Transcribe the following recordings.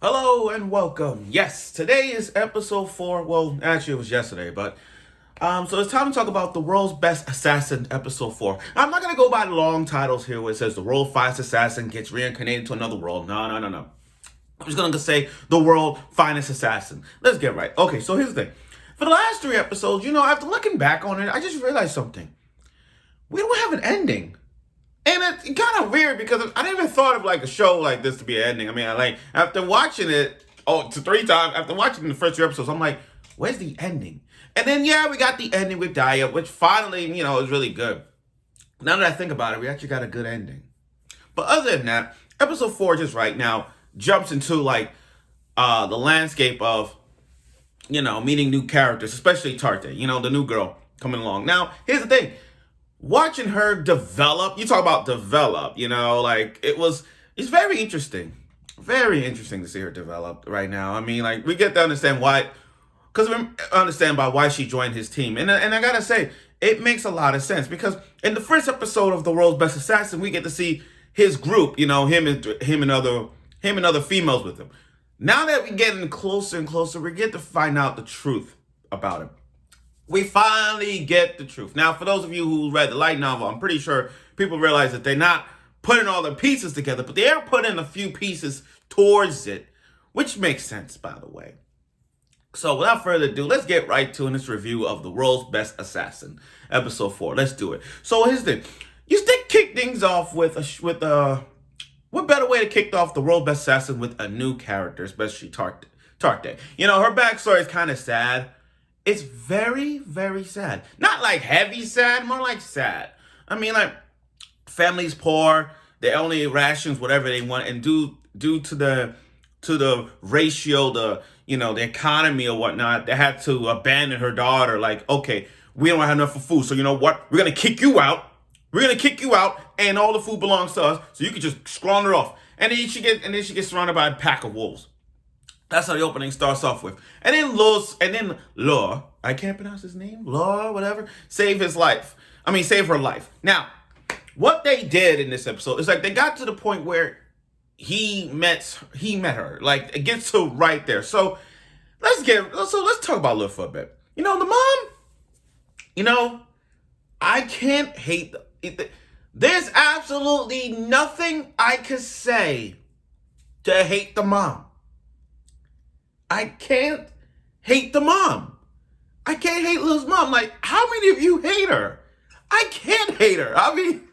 Hello and welcome. Yes, today is episode 4. Well, actually it was yesterday, but so it's time to talk about the world's best assassin, episode 4. I'm not gonna go by the long titles here where it says the world's finest assassin gets reincarnated to another world. No. I'm just gonna say the world's finest assassin. Let's get right. Okay, so here's the thing. For the last 3 episodes, after looking back on it, I just realized something. We don't have an ending. And it's kind of weird because I never thought of like a show like this to be an ending. I mean, after watching it, to 3 times, after watching the first 2 episodes, I'm like, where's the ending? And then, we got the ending with Daya, which finally, is really good. Now that I think about it, we actually got a good ending. But other than that, episode 4 just right now jumps into like the landscape of, meeting new characters, especially Tarte, the new girl coming along. Now, here's the thing. Watching her develop, you talk about develop, it's very interesting. Very interesting to see her develop right now. I mean, like, we get to understand why, because we understand by why she joined his team. And I gotta say, it makes a lot of sense because in the first episode of The World's Best Assassin, we get to see his group, him and other females with him. Now that we're getting closer and closer, we get to find out the truth about him. We finally get the truth. Now, for those of you who read the light novel, I'm pretty sure people realize that they're not putting all the pieces together, but they are putting a few pieces towards it, which makes sense, by the way. So without further ado, let's get right to this review of The World's Best Assassin, episode 4. Let's do it. So here's the thing. You still kick things off with what better way to kick off The World's Best Assassin with a new character, especially Tarte. Her backstory is kind of sad. It's very, very sad. Not like heavy sad, more like sad. I mean, like, family's poor. They only rations whatever they want, and due to the ratio, the economy or whatnot, they had to abandon her daughter. Like, okay, we don't have enough for food, so you know what? We're gonna kick you out. And all the food belongs to us, so you can just squander off. And then she gets surrounded by a pack of wolves. That's how the opening starts off with. And then Lugh, I can't pronounce his name, Lugh, whatever, save her life. Now, what they did in this episode is like they got to the point where he met her. Like, it gets to right there. So let's talk about Lugh for a bit. The mom, I can't hate there's absolutely nothing I could say to hate the mom. I can't hate the mom. I can't hate Lugh's mom. Like, how many of you hate her? I can't hate her. I mean,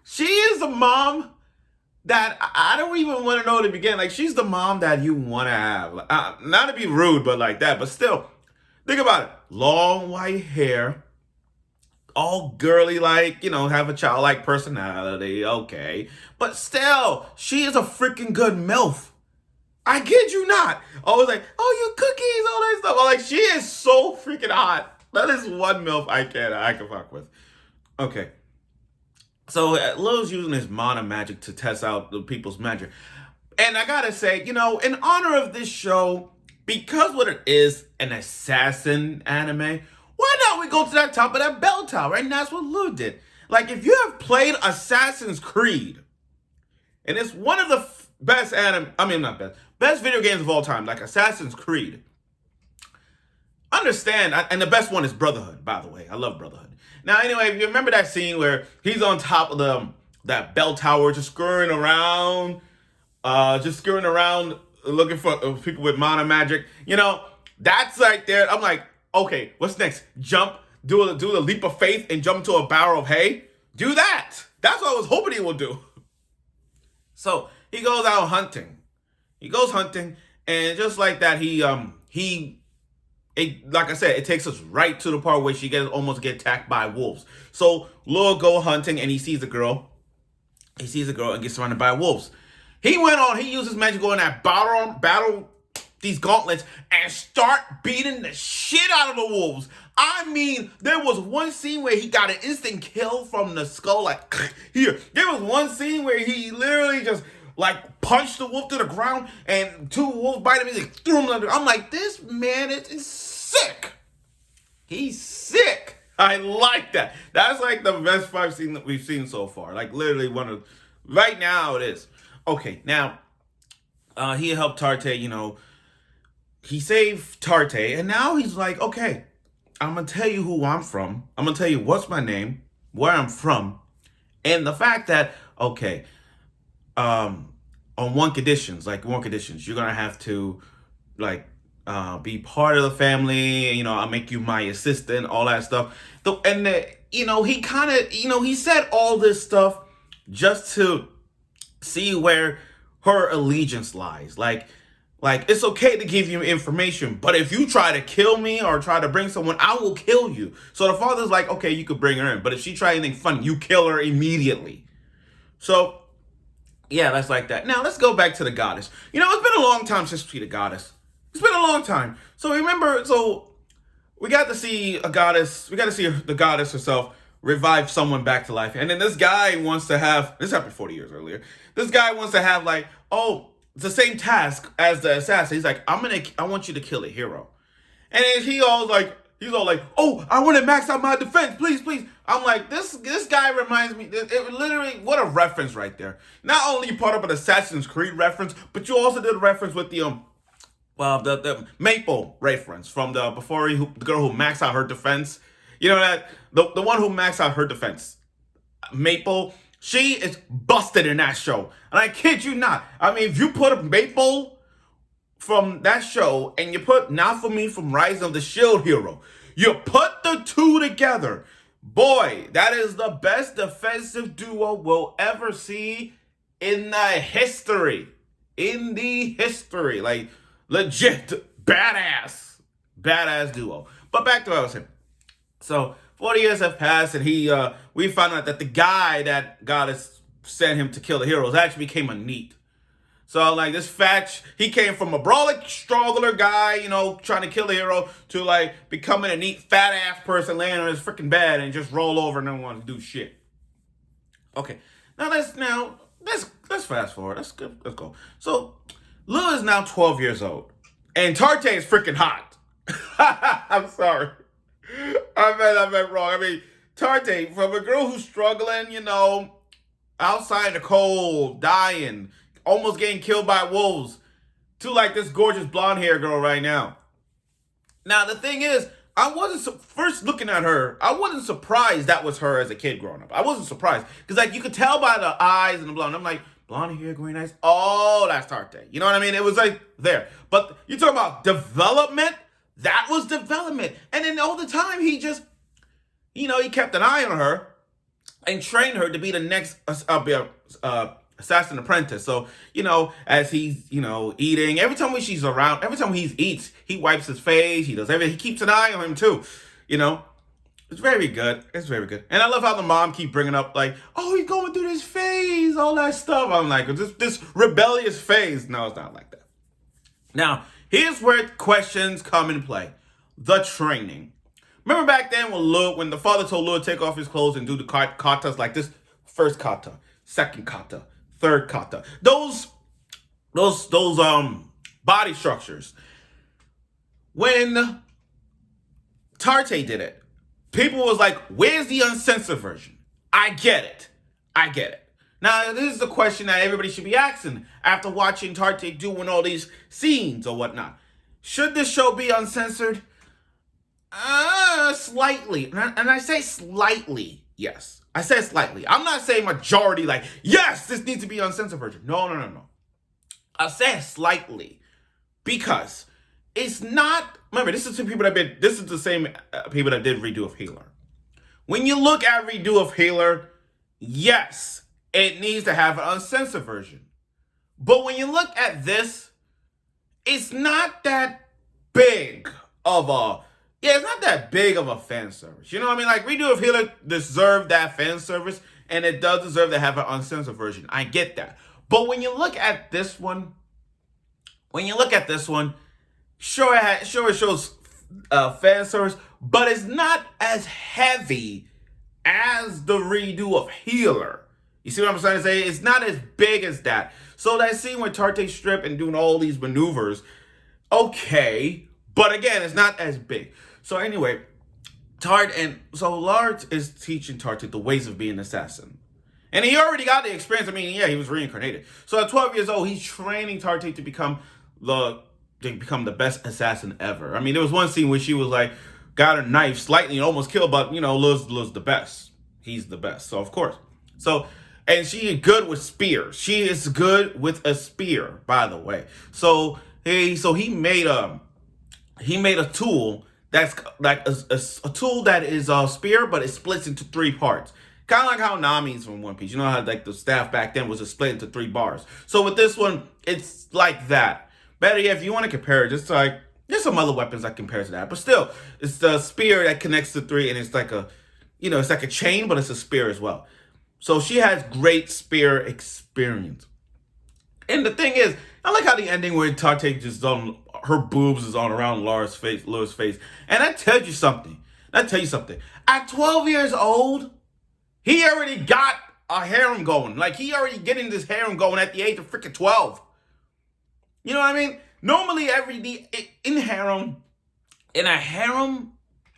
she is a mom that I don't even want to know to begin. Like, she's the mom that you want to have. Like, not to be rude, but like that. But still, think about it. Long white hair, all girly, like, have a childlike personality. Okay. But still, she is a freaking good MILF. I kid you not. I was like, oh, you cookies, all that stuff. I'm like, she is so freaking hot. That is one MILF I can fuck with. Okay. So Lugh's using his mana magic to test out the people's magic. And I gotta say, in honor of this show, because what it is, an assassin anime, why not we go to that top of that bell tower? And that's what Lugh did. Like, if you have played Assassin's Creed, and it's one of the best video games of all time, like Assassin's Creed. Understand, and the best one is Brotherhood, by the way. I love Brotherhood. Now, anyway, if you remember that scene where he's on top of that bell tower, just scurrying around, looking for people with mana magic. That's right there. I'm like, okay, what's next? Jump, do the leap of faith, and jump into a barrel of hay. Do that. That's what I was hoping he would do. So he goes out hunting. And just like that, like I said, it takes us right to the part where she almost get attacked by wolves. So Lugh go hunting and he sees a girl. And gets surrounded by wolves. He used his magic, go in that battle these gauntlets and start beating the shit out of the wolves. I mean, there was one scene where he got an instant kill from the skull, like, here. There was one scene where he literally just, like, punched the wolf to the ground, and 2 wolves bite him, and he threw him under. I'm like, this man is sick. He's sick. I like that. That's, like, the best fight scene that we've seen so far. Like, literally right now it is. Okay, now, he helped Tarte, he saved Tarte, and now he's like, okay, I'm gonna tell you who I'm from. I'm gonna tell you what's my name, where I'm from, and the fact that, okay, um, on one conditions, you're gonna have to like be part of the family. I'll make you my assistant, all that stuff. He kind of, he said all this stuff just to see where her allegiance lies. Like it's okay to give you information, but if you try to kill me or try to bring someone, I will kill you. So the father's like, okay, you could bring her in, but if she try anything funny, you kill her immediately. So yeah, that's like that. Now let's go back to the goddess. It's been a long time since we see the goddess. It's been a long time. So remember, we got to see a goddess. We got to see the goddess herself revive someone back to life. And then this guy wants to have, this happened 40 years earlier. This guy wants to have like, oh, it's the same task as the assassin. He's like, I want you to kill a hero. And then he's all like, oh, I want to max out my defense, please, please. I'm like, this guy reminds me, it literally, what a reference right there. Not only you part of an Assassin's Creed reference, but you also did a reference with the Maple reference from the girl who maxed out her defense. That the one who maxed out her defense, Maple. She is busted in that show, and I kid you not. I mean, if you put a Maple from that show and you put Naofumi from Rise of the Shield Hero, you put the two together, boy, that is the best defensive duo we'll ever see in the history. In the history, like legit badass duo. But back to what I was saying. So 40 years have passed, and we found out that the guy that goddess sent him to kill the heroes actually became a NEET. So like this he came from a brawler struggler guy, trying to kill the hero, to like becoming a neat fat ass person laying on his freaking bed and just roll over and don't want to do shit. Okay, let's fast forward. Let's go. So Lugh is now 12 years old, and Tarte is freaking hot. I'm sorry. I meant wrong. I mean, Tarte, from a girl who's struggling, outside in the cold, dying, almost getting killed by wolves, to like this gorgeous blonde hair girl right now. Now, the thing is, first looking at her, I wasn't surprised that was her as a kid growing up. I wasn't surprised. Because like you could tell by the eyes and the blonde. I'm like, blonde hair, green eyes. Oh, that's Tarte. You know what I mean? It was like there. But you talking about development? That was development. And then all the time he just, he kept an eye on her and trained her to be the next assassin apprentice. So, as he's, eating, every time when she's around, every time he eats, he wipes his face, he does everything. He keeps an eye on him too, It's very good. It's very good. And I love how the mom keep bringing up like, oh, he's going through this phase, all that stuff. I'm like, this rebellious phase. No, it's not like that. Now, here's where questions come in play. The training. Remember back then when the father told Lugh to take off his clothes and do the katas like this? First kata, second kata, third kata. Those body structures. When Tarte did it, people was like, where's the uncensored version? I get it. Now, this is the question that everybody should be asking after watching Tarte doing all these scenes or whatnot. Should this show be uncensored? Slightly. And I say slightly, yes. I said slightly. I'm not saying majority, like, yes, this needs to be uncensored version. No. I said slightly. Because it's not, remember, this is the same people that did Redo of Healer. When you look at Redo of Healer, yes, it needs to have an uncensored version. But when you look at this, it's not that big of a fan service. You know what I mean? Like, Redo of Healer deserved that fan service, and it does deserve to have an uncensored version. I get that. But when you look at this one, sure it shows fan service, but it's not as heavy as the Redo of Healer. You see what I'm trying to say? It's not as big as that. So that scene with Tarte strip and doing all these maneuvers, okay, but again, it's not as big. So anyway, Lugh is teaching Tarte the ways of being an assassin. And he already got the experience. I mean, yeah, he was reincarnated. So at 12 years old, he's training Tarte to become the best assassin ever. I mean, there was one scene where she was like, got her knife slightly and almost killed, but Lugh's the best. He's the best. So of course. So and she is good with spears. She is good with a spear, by the way. So he made a tool that's like a tool that is a spear, but it splits into 3 parts. Kind of like how Nami's from One Piece. You know how like the staff back then was split into 3 bars. So with this one, it's like that. Better yet, if you want to compare it, just like there's some other weapons that compare to that, but still, it's the spear that connects to 3, and it's like it's like a chain, but it's a spear as well. So she has great spear experience. And the thing is, I like how the ending where Tarte just on her boobs is on around Lug's face. And I tell you something. At 12 years old, he already got a harem going. Like, he already getting this harem going at the age of freaking 12. You know what I mean? Normally, in a harem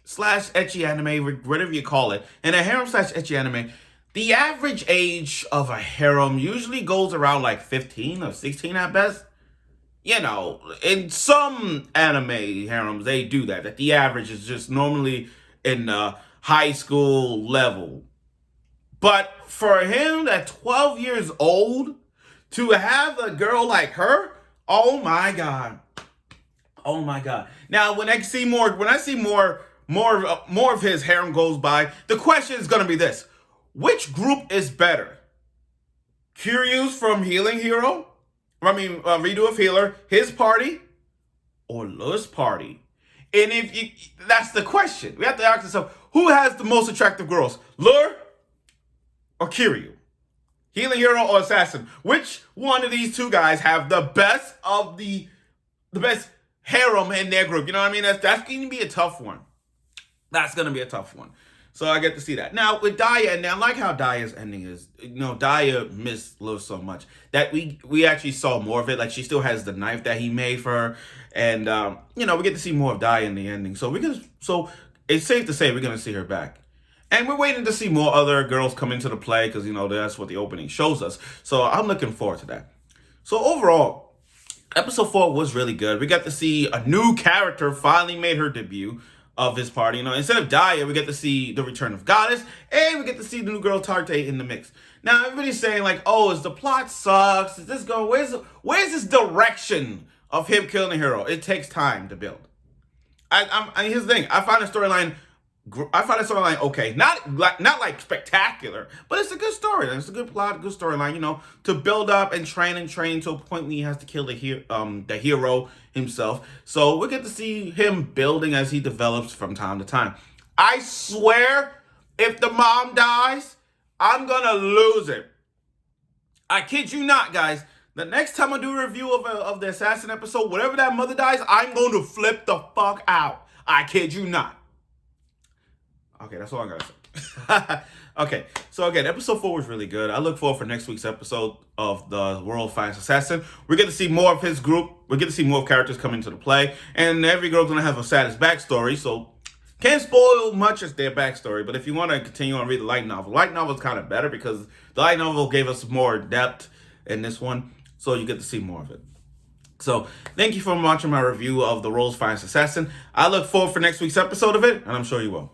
slash ecchi anime, whatever you call it, in a harem slash ecchi anime, the average age of a harem usually goes around like 15 or 16 at best. In some anime harems, they do that. That the average is just normally in high school level. But for him at 12 years old to have a girl like her, oh my God. Oh my God. Now when I see more of his harem goes by, the question is going to be this. Which group is better? Kiryu's from Healing Hero? Redo of Healer, his party, or Lugh's party? And that's the question. We have to ask ourselves, who has the most attractive girls? Lugh or Kiryu? Healing Hero or Assassin? Which one of these 2 guys have the best of the best harem in their group? You know what I mean? That's going to be a tough one. That's going to be a tough one. So I get to see that. Now, with Daya, and I like how Daya's ending is, Daya missed Lugh so much that we actually saw more of it. Like, she still has the knife that he made for her. And, we get to see more of Daya in the ending. So it's safe to say we're going to see her back. And we're waiting to see more other girls come into the play because, that's what the opening shows us. So I'm looking forward to that. So overall, episode 4 was really good. We got to see a new character finally made her debut of his party. Instead of Daya, we get to see the return of Goddess, and we get to see the new girl Tarte in the mix. Now, everybody's saying like, oh, is the plot sucks? Is this going? Where's this direction of him killing the hero? It takes time to build. Here's the thing. I find the storyline okay, not like spectacular, but it's a good story. It's a good plot, good storyline. To build up and train to a point where he has to kill the hero himself. So we get to see him building as he develops from time to time. I swear, if the mom dies, I'm gonna lose it. I kid you not, guys. The next time I do a review of the Assassin episode, whatever that mother dies, I'm going to flip the fuck out. I kid you not. Okay, that's all I gotta say. Okay, so again, episode 4 was really good. I look forward for next week's episode of the World Finest Assassin. We get to see more of his group. We get to see more characters come into the play. And every girl's gonna have a saddest backstory, so can't spoil much as their backstory. But if you want to continue on read the light novel is kind of better because the light novel gave us more depth in this one. So you get to see more of it. So thank you for watching my review of the World's Finest Assassin. I look forward for next week's episode of it, and I'm sure you will.